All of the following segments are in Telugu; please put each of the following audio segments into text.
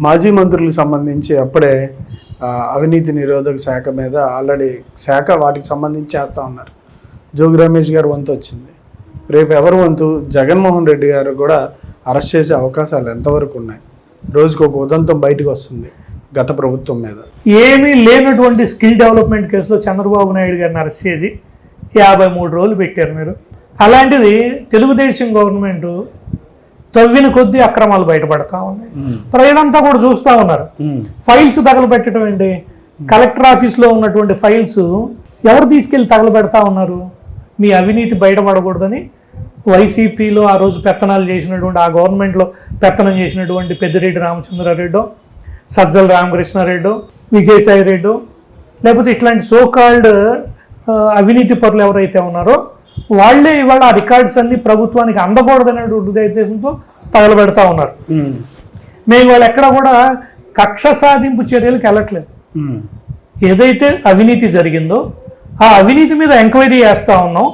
మాజీ మంత్రులకు సంబంధించి అప్పుడే అవినీతి నిరోధక శాఖ మీద ఆల్రెడీ శాఖ వాటికి సంబంధించి చేస్తూ ఉన్నారు. జోగి రమేష్ గారు వంతు వచ్చింది. రేపు ఎవరి వంతు? జగన్మోహన్ రెడ్డి గారు కూడా అరెస్ట్ చేసే అవకాశాలు ఎంతవరకు ఉన్నాయి? రోజుకు ఒక ఉదంతం బయటకు వస్తుంది గత ప్రభుత్వం మీద. ఏమీ లేనటువంటి స్కిల్ డెవలప్మెంట్ కేసులో చంద్రబాబు నాయుడు గారిని అరెస్ట్ చేసి 53 రోజులు పెట్టారు మీరు. అలాంటిది తెలుగుదేశం గవర్నమెంట్ తవ్విన కొద్దీ అక్రమాలు బయటపడతా ఉన్నాయి. ప్రజలంతా కూడా చూస్తూ ఉన్నారు. ఫైల్స్ తగలబెట్టడం ఏంటి? కలెక్టర్ ఆఫీస్లో ఉన్నటువంటి ఫైల్స్ ఎవరు తీసుకెళ్ళి తగలబెడతా ఉన్నారు? మీ అవినీతి బయటపడకూడదని వైసీపీలో ఆ రోజు పెత్తనాలు చేసినటువంటి, ఆ గవర్నమెంట్లో పెత్తనం చేసినటువంటి పెద్దిరెడ్డి రామచంద్రారెడ్డో, సజ్జల రామకృష్ణారెడ్డో, విజయసాయి రెడ్డో, లేకపోతే ఇట్లాంటి సోకాల్డ్ అవినీతి పరులు ఎవరైతే ఉన్నారో వాళ్ళే ఇవాళ ఆ రికార్డ్స్ అన్ని ప్రభుత్వానికి అందకూడదనేటువంటి ఉద్దేశంతో తగలబెడతా ఉన్నారు. మేము వాళ్ళు ఎక్కడ కూడా కక్ష సాధింపు చర్యలకు వెళ్ళట్లేదు. ఏదైతే అవినీతి జరిగిందో ఆ అవినీతి మీద ఎంక్వైరీ చేస్తూ ఉన్నాం.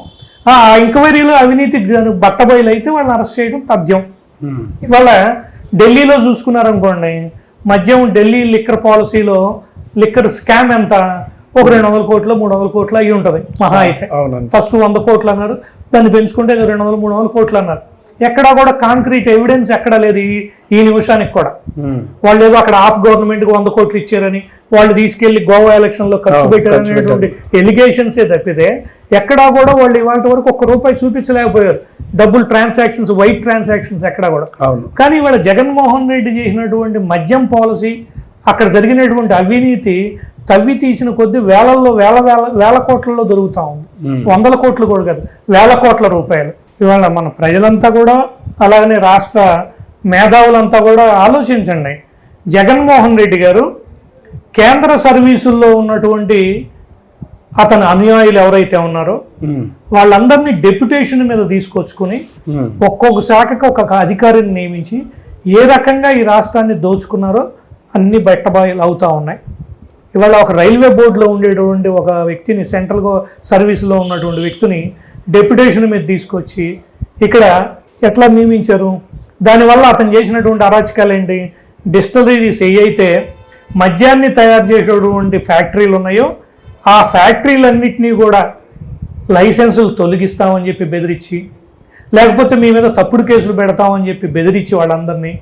ఆ ఎంక్వైరీలో అవినీతి బట్టబయలు అయితే వాళ్ళని అరెస్ట్ చేయడం తథ్యం. ఇవాళ ఢిల్లీలో చూసుకున్నారనుకోండి, మద్యం ఢిల్లీ లిక్కర్ పాలసీలో లిక్కర్ స్కామ్ ఎంత? ఒక 200 కోట్లు 300 కోట్లు అయ్యి ఉంటుంది మహా అయితే. ఫస్ట్ 100 కోట్లు అన్నారు, దాన్ని పెంచుకుంటే 200-300 కోట్లు అన్నారు. ఎక్కడా కూడా కాంక్రీట్ ఎవిడెన్స్ ఎక్కడా లేదు ఈ నిమిషానికి కూడా. వాళ్ళు ఏదో అక్కడ ఆప్ గవర్నమెంట్కి 100 కోట్లు ఇచ్చారని, వాళ్ళు తీసుకెళ్లి గోవా ఎలక్షన్లో ఖర్చు పెట్టారనేటువంటి ఎలిగేషన్సే తప్పితే ఎక్కడా కూడా వాళ్ళు ఇవాళ వరకు ₹1 చూపించలేకపోయారు. డబ్బులు ట్రాన్సాక్షన్స్, వైట్ ట్రాన్సాక్షన్స్ ఎక్కడా కూడా. కానీ ఇవాళ జగన్మోహన్ రెడ్డి చేసినటువంటి మద్యం పాలసీ, అక్కడ జరిగినటువంటి అవినీతి తవ్వి తీసిన కొద్దీ వేల కోట్లలో దొరుకుతా ఉంది. 100 కోట్లు కూడా కాదు, వేల కోట్ల రూపాయలు. ఇవాళ మన ప్రజలంతా కూడా, అలాగనే రాష్ట్ర మేధావులంతా కూడా ఆలోచించండి. జగన్మోహన్ రెడ్డి గారు కేంద్ర సర్వీసుల్లో ఉన్నటువంటి అతని అనుయాయులు ఎవరైతే ఉన్నారో వాళ్ళందరినీ డెప్యుటేషన్ మీద తీసుకొచ్చుకుని ఒక్కొక్క శాఖకు ఒక్కొక్క అధికారిని నియమించి ఏ రకంగా ఈ రాష్ట్రాన్ని దోచుకున్నారో అన్ని బయటబయలు అవుతూ ఉన్నాయి. ఇవాళ ఒక రైల్వే బోర్డులో ఉండేటువంటి ఒక వ్యక్తిని, సెంట్రల్ సర్వీసులో ఉన్నటువంటి వ్యక్తిని డెప్యుటేషన్ మీద తీసుకొచ్చి ఇక్కడ ఎట్లా నియమించారు? దానివల్ల అతను చేసినటువంటి అరాచకాలు ఏంటి? డిస్టిలరీస్ ఏవైతే మద్యాన్ని తయారు చేసేటువంటి ఫ్యాక్టరీలు ఉన్నాయో ఆ ఫ్యాక్టరీలన్నింటినీ కూడా లైసెన్సులు తొలగిస్తామని చెప్పి బెదిరించి, లేకపోతే మీ మీద తప్పుడు కేసులు పెడతామని చెప్పి బెదిరించి వాళ్ళందరినీ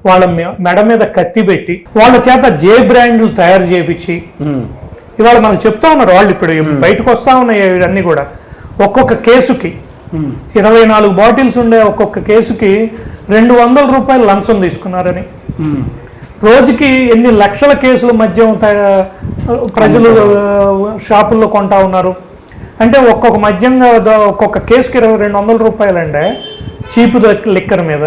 వాళ్ళ మెడ మీద కత్తి పెట్టి వాళ్ళ చేత జే బ్రాండ్లు తయారు చేయించి ఇవాళ మనకు చెప్తా ఉన్నారు. వాళ్ళు ఇప్పుడు బయటకు వస్తూ ఉన్నాయి ఇవన్నీ కూడా. ఒక్కొక్క కేసుకి 24 బాటిల్స్ ఉండే ఒక్కొక్క కేసుకి ₹200 లంచం తీసుకున్నారని, రోజుకి ఎన్ని లక్షల కేసుల మద్యం ప్రజలు షాపుల్లో కొంటా ఉన్నారు అంటే, ఒక్కొక్క మద్యంగా ఒక్కొక్క కేసుకి ₹200 అంటే చీపు లిక్కర్ మీద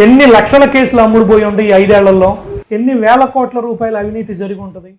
ఎన్ని లక్షల కేసులు అమ్ముడుపోయి ఉంటాయి ఈ 5 ఏళ్లలో? ఎన్ని వేల కోట్ల రూపాయల అవినీతి జరిగి ఉంటుంది?